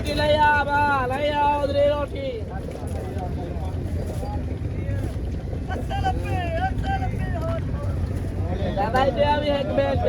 रोटी ले आ बा ले आ उधरी रोटी दादा दे अभी एक बैग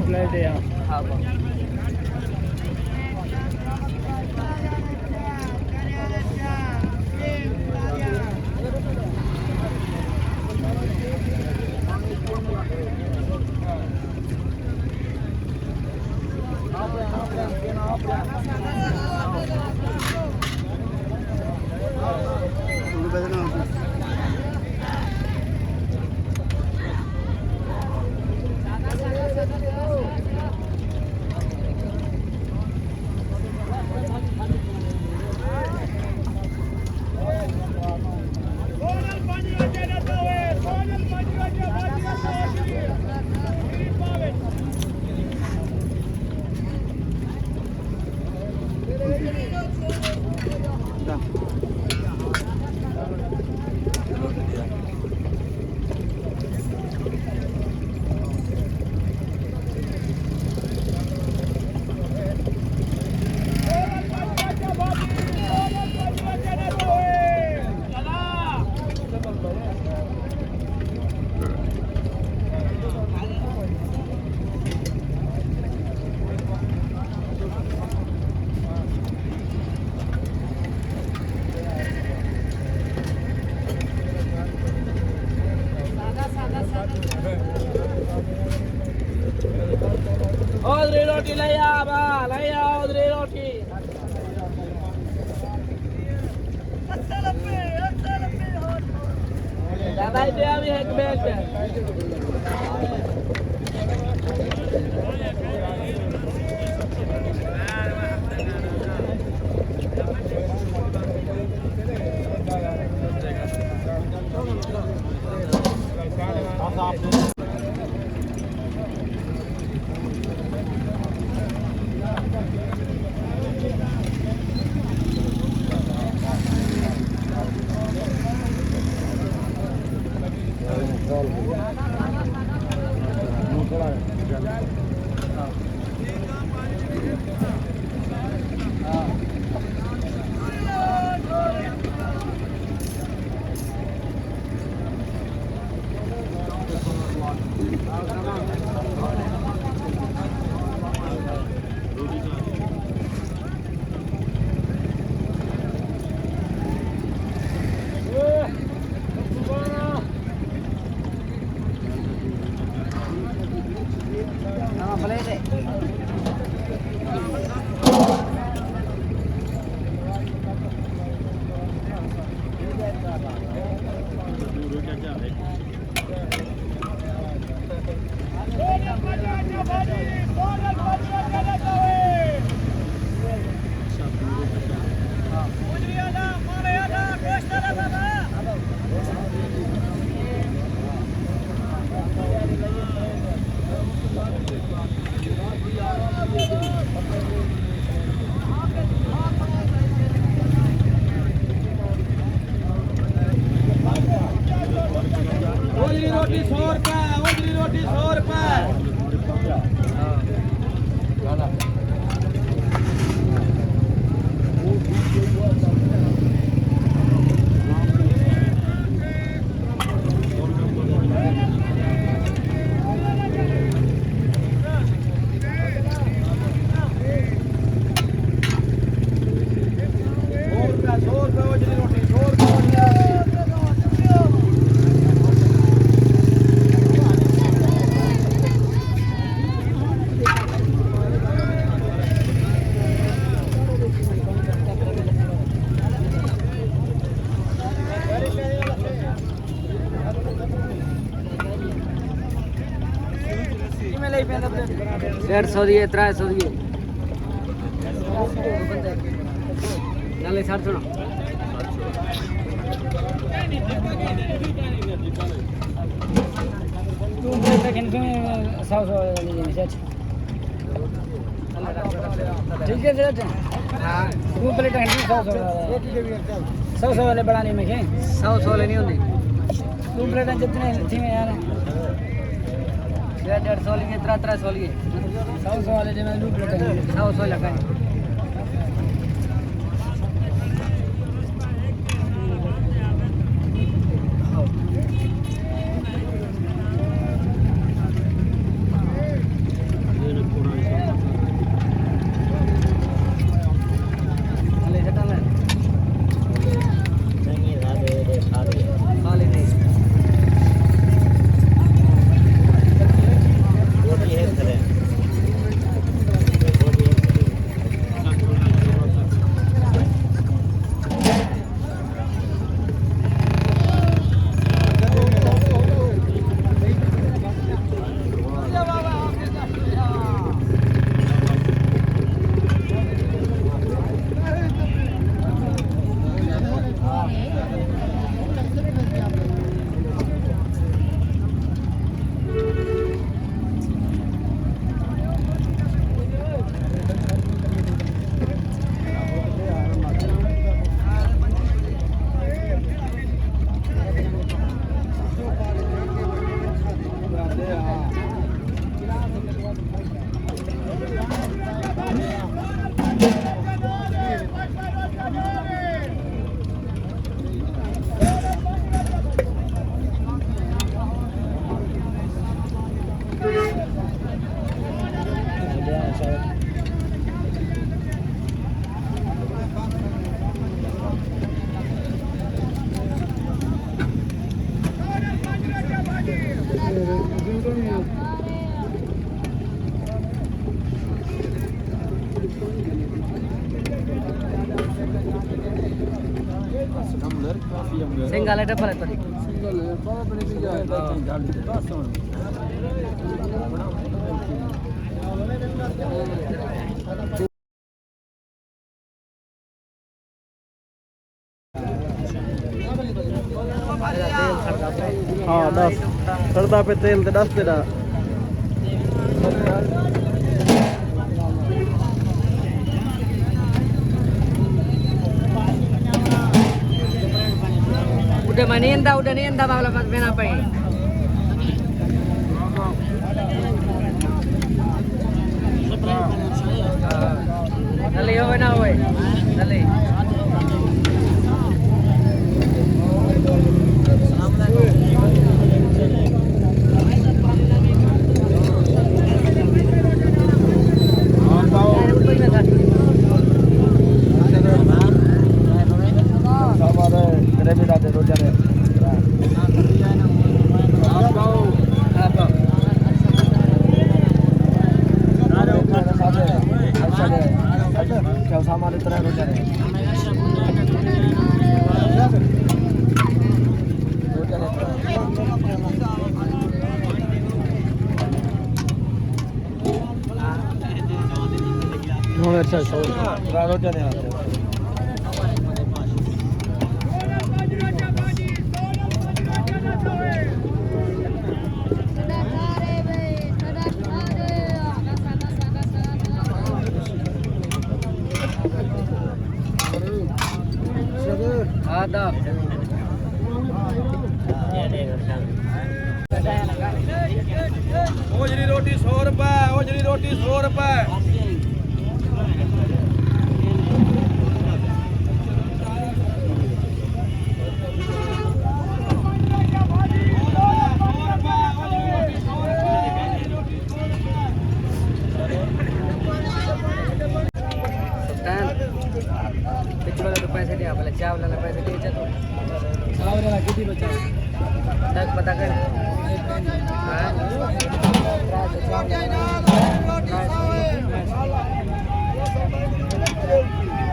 प्लेट है हाँ उधरी रोटी ले आ बा ले आ उधरी रोटी दादा दे अभी एक बैग 150 दिए 300 दिए नाले 700 ना तू बोलता कि नहीं 100 लीजिए सच ठीक है सच हां तू प्लेट है 100 वाले बढ़ाने में क्या 100 वाले नहीं होंगे तू प्लेट जितने थी में यार 150 लिए 300 लिए 100 वाले जो मैं लूट लेता हूं 100 लगा है सिंगल है डबल है तरी सिंगल है बहुत बड़ी चीज है गाड़ी बस हाँ 10 सड़दा पे तेल ते 10 तेरा udah nienda malah pas main apa ini dale yo na we dale हमारे तरह हो जाए आदाब ओजरी रोटी 100 रुपए ओजरी रोटी 100 रुपए पैसे द्या आपल्याला चावला पैसे द्यायचे तो चावला किती बचा तक पता कर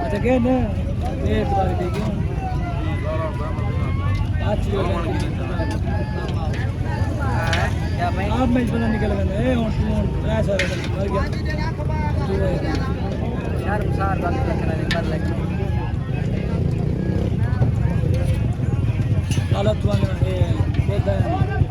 अच्छा क्या ना ये तुम्हारी देखिए आज क्या आप मैं पता निकल गए और तू ट्राई सर मर गया शर्म सार बात करना नहीं मर लगी हालत वाले ये